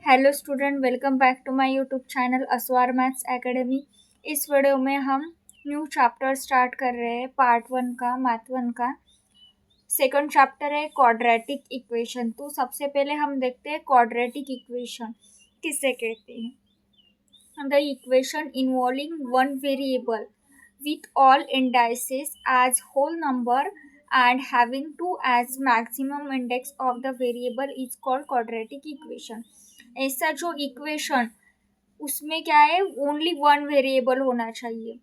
Hello student, welcome back to my YouTube channel Aswar Maths Academy. इस video में हम new chapter start कर रहे हैं, पार्ट 1 का, मैथ 1 का। सेकंड चैप्टर है क्वाड्रेटिक इक्वेशन। तो सबसे पहले हम देखते हैं क्वाड्रेटिक इक्वेशन किसे कहते हैं। The equation involving one variable with all indices as whole number and having 2 as maximum index of the variable is called quadratic equation। ऐसा जो इक्वेशन उसमें क्या है, ओनली वन वेरिएबल होना चाहिए।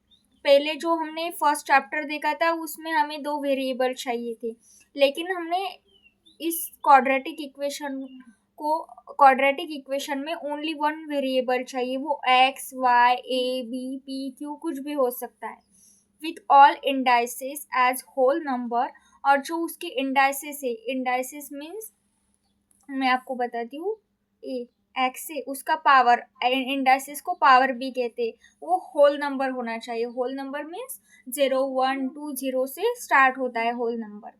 पहले जो हमने फर्स्ट चैप्टर देखा था उसमें हमें दो वेरिएबल चाहिए थे, लेकिन हमने इस क्वाड्रेटिक इक्वेशन में ओनली वन वेरिएबल चाहिए। वो x y a b p q कुछ भी हो सकता है। With all indices as whole number, और जो उसके इंडाइसेस है, इंडाइसेस मीन्स मैं आपको बताती हूँ, ए एक्स से उसका पावर, इंडाइसेस को पावर भी कहते हैं, वो होल नंबर होना चाहिए। होल नंबर मीन्स 0 1 2 0 से स्टार्ट होता है whole number.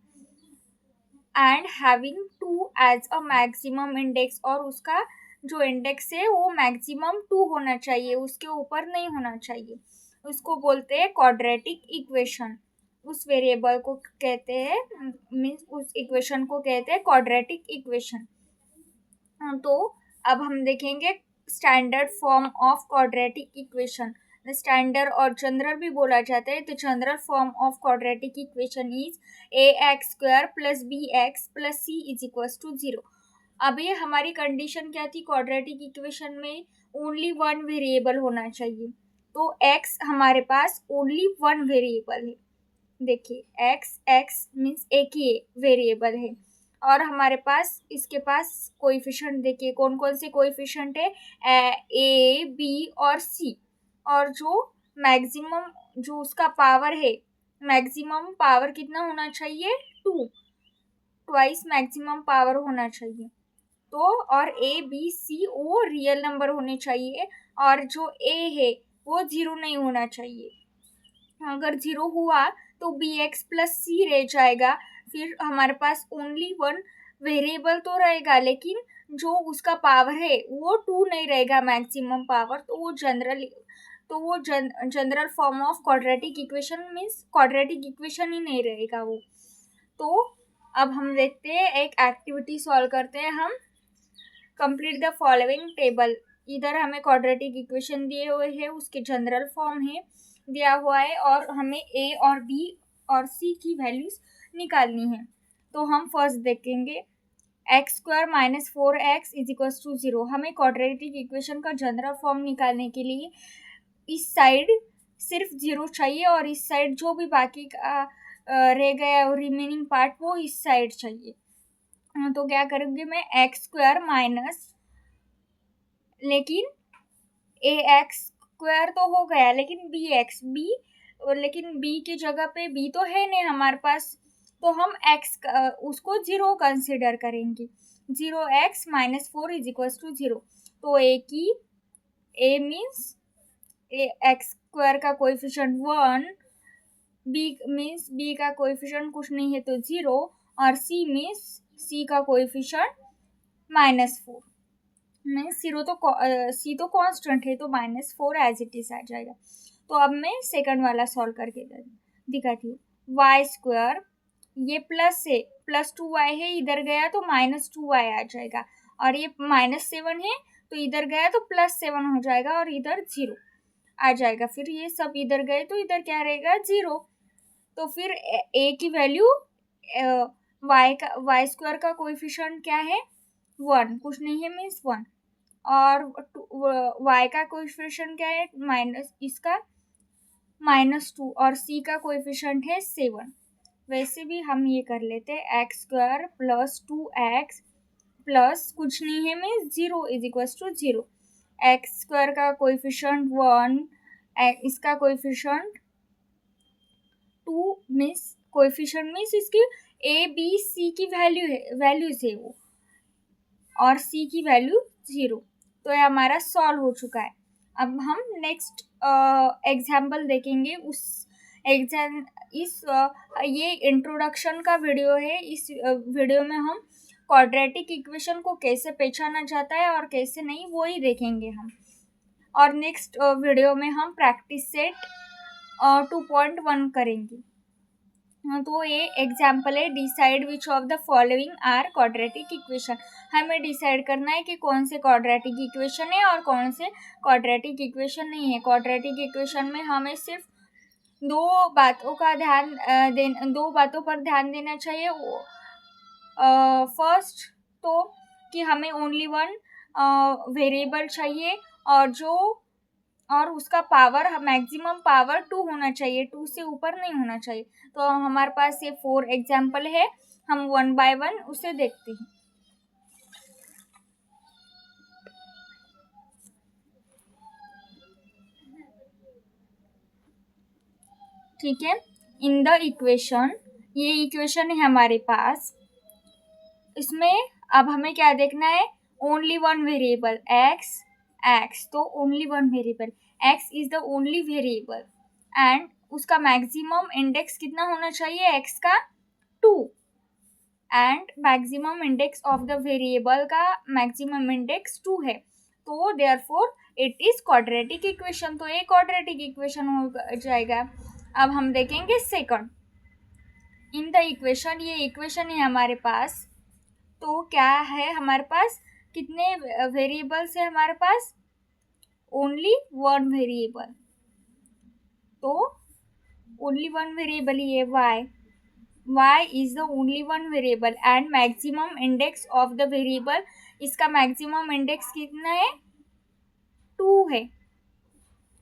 And having 2 as a maximum index, और उसका जो इंडेक्स है वो मैक्सिमम 2 होना चाहिए, उसके ऊपर नहीं होना चाहिए। उसको बोलते हैं क्वाड्रेटिक इक्वेशन। उस वेरिएबल को कहते हैं, मीन्स उस इक्वेशन को कहते हैं क्वाड्रेटिक इक्वेशन। तो अब हम देखेंगे standard form of quadratic equation. Standard और जनरल भी बोला जाता है। तो general form of quadratic equation is a x square plus b x plus c is equals to 0। अब ये हमारी कंडीशन क्या थी, क्वाड्रेटिक इक्वेशन में ओनली वन वेरिएबल होना चाहिए। तो एक्स हमारे पास ओनली वन वेरिएबल है। देखिए एक्स एक्स मीन्स एक ही वेरिएबल है, और हमारे पास इसके पास कोएफिशिएंट देखिए कौन कौन से कोएफिशिएंट है, ए बी और सी। और जो मैक्सिमम जो उसका पावर है, मैक्सिमम पावर कितना होना चाहिए, 2, ट्वाइस मैक्सिमम पावर होना चाहिए। तो और ए बी सी वो रियल नंबर होने चाहिए, और जो ए है वो 0 नहीं होना चाहिए। अगर 0 हुआ तो बी एक्स प्लस सी रह जाएगा। फिर हमारे पास ओनली वन वेरिएबल तो रहेगा, लेकिन जो उसका पावर है वो 2 नहीं रहेगा मैक्सिमम पावर। तो वो general form of quadratic equation means quadratic equation ही नहीं रहेगा वो। तो अब हम देखते हैं, एक एक्टिविटी सॉल्व करते हैं हम। Complete the following table. इधर हमें क्वाड्रेटिक इक्वेशन दिए हुए हैं, उसके जनरल फॉर्म है दिया हुआ है, और हमें ए और बी और सी की वैल्यूज निकालनी है। तो हम फर्स्ट देखेंगे x square minus 4x is equals to 0। हमें क्वाड्रेटिक इक्वेशन का जनरल फॉर्म निकालने के लिए इस साइड सिर्फ 0 चाहिए, और इस साइड जो भी बाकी का रह गया और रिमेनिंग पार्ट वो इस साइड चाहिए। तो क्या करूँगी मैं, एक्स स्क्वायर माइनस, लेकिन ए एक्स स्क्वायर तो हो गया, लेकिन बी एक्स बी, लेकिन बी की जगह पे बी तो है नहीं हमारे पास, तो हम एक्स उसको 0 कंसिडर करेंगे। 0x minus 4 is equals to 0। तो ए की ए मीन्स ए एक्स स्क्वायर का कोएफिशिएंट 1, बी मीन्स बी का कोएफिशिएंट कुछ नहीं है तो 0, और सी मीन्स सी का कोएफिशिएंट -4। मीन्स सी तो कांस्टेंट है, तो -4 एज इट इज आ जाएगा। तो अब मैं सेकंड वाला सॉल्व करके दिखाती हूँ। वाई स्क्वायर, ये प्लस है, +2y है, इधर गया तो -2y आ जाएगा, और ये -7 है तो इधर गया तो +7 हो जाएगा, और इधर 0 आ जाएगा। फिर ये सब इधर गए तो इधर क्या रहेगा, 0। तो फिर ए की वैल्यू, वाई स्क्वायर का कोएफिशिएंट क्या है, 1, कुछ नहीं है मीन्स 1, और y का कोएफिशिएंट क्या है, माइनस इसका -2, और c का कोएफिशिएंट है 7। वैसे भी हम ये कर लेते हैं, x square plus 2x plus कुछ नहीं है means 0 is equals to 0। X square का कोएफिशिएंट 1, इसका कोएफिशिएंट 2, मीन्स कोएफिशिएंट मीन्स इसकी ए बी सी की वैल्यूज है वो, और c की वैल्यू 0। तो ये हमारा सॉल्व हो चुका है। अब हम नेक्स्ट एग्जाम्पल देखेंगे। उस एग्जाम ये इंट्रोडक्शन का वीडियो है। इस वीडियो में हम क्वाड्रेटिक इक्वेशन को कैसे पहचाना जाता है और कैसे नहीं, वो ही देखेंगे हम। और नेक्स्ट वीडियो में हम प्रैक्टिस सेट 2.1 करेंगे। तो ये एग्जाम्पल है, decide which of the following are quadratic equation. हमें डिसाइड करना है कि कौन से क्वाड्रेटिक इक्वेशन है और कौन से क्वाड्रेटिक इक्वेशन नहीं है। क्वाड्रेटिक इक्वेशन में हमें सिर्फ दो बातों पर ध्यान देना चाहिए। फर्स्ट तो कि हमें ओनली वन वेरिएबल चाहिए और उसका पावर मैक्सिमम पावर 2 होना चाहिए, 2 से ऊपर नहीं होना चाहिए। तो हमारे पास ये 4 एग्जाम्पल है, हम 1 बाय 1 उसे देखते हैं। ठीक है, इन द इक्वेशन, ये इक्वेशन है हमारे पास। इसमें अब हमें क्या देखना है, ओनली वन वेरिएबल एक्स, तो only one variable x is the only variable and उसका मैक्सिमम इंडेक्स कितना होना चाहिए, एक्स का 2, and maximum index of the variable का मैक्सिमम इंडेक्स 2 है। तो therefore it is quadratic equation. तो ये क्वाड्रेटिक इक्वेशन हो जाएगा। अब हम देखेंगे सेकंड, इन द इक्वेशन, ये इक्वेशन है हमारे पास। तो क्या है हमारे पास, कितने वेरिएबल्स है हमारे पास, ओनली वन वेरिएबल। तो ओनली वन वेरिएबल ही है y is the only one variable and maximum index of the variable, इसका मैक्सिमम इंडेक्स कितना है, 2 है।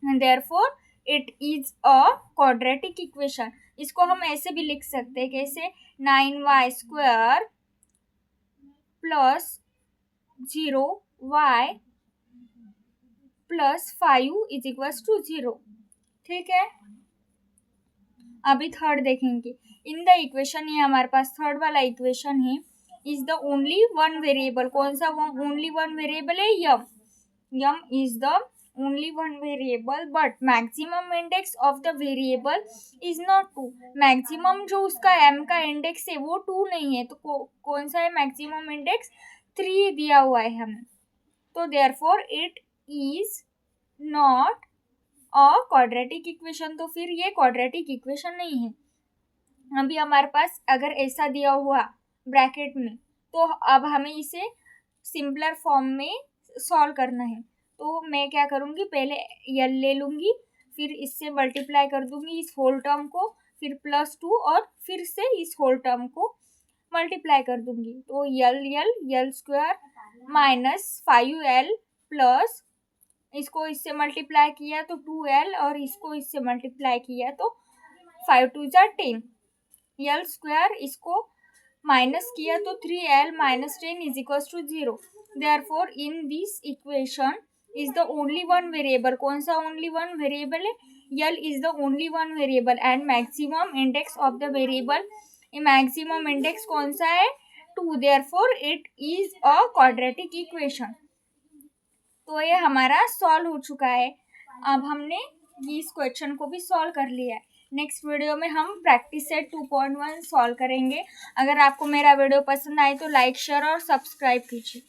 Therefore it is a quadratic equation. इसको हम ऐसे भी लिख सकते हैं, कैसे, 9y² plus 0y plus 5 is equals to 0। ठीक है, अभी थर्ड देखेंगे। इन द इक्वेशन, ये हमारे पास थर्ड वाला इक्वेशन है, is the only one variable. कौन सा ओनली वन वेरिएबल है, M is the only one variable but maximum index of the variable is not 2। Maximum जो उसका m का इंडेक्स है वो 2 नहीं है। तो कौन सा है मैक्सिमम इंडेक्स, 3 दिया हुआ है हमें। तो therefore it is not a quadratic equation. तो फिर ये क्वाड्रेटिक इक्वेशन नहीं है। अभी हमारे पास अगर ऐसा दिया हुआ ब्रैकेट में, तो अब हमें इसे सिंपलर फॉर्म में सॉल्व करना है। तो मैं क्या करूँगी, पहले यल ले लूँगी, फिर इससे मल्टीप्लाई कर दूँगी इस होल टर्म को, फिर +2 और फिर से इस होल टर्म को मल्टीप्लाई कर दूँगी। तो यल स्क्वायर माइनस 5l प्लस इसको इससे मल्टीप्लाई किया तो 2l और इसको इससे मल्टीप्लाई किया तो 5 2 जा 10, यल स्क्वायर इसको माइनस किया तो 3l minus 10 is equal to 0। Therefore in this equation is the only one variable. कौन सा ओनली वन वेरिएबल है, l is the only one variable and maximum index of the variable, maximum index कौन सा है, 2। Therefore it is a quadratic equation. तो ये हमारा solve हो चुका है। अब हमने इस क्वेश्चन को भी सॉल्व कर लिया है। नेक्स्ट वीडियो में हम प्रैक्टिस सेट 2.1 सॉल्व करेंगे। अगर आपको मेरा वीडियो पसंद आए तो लाइक, शेयर और सब्सक्राइब कीजिए।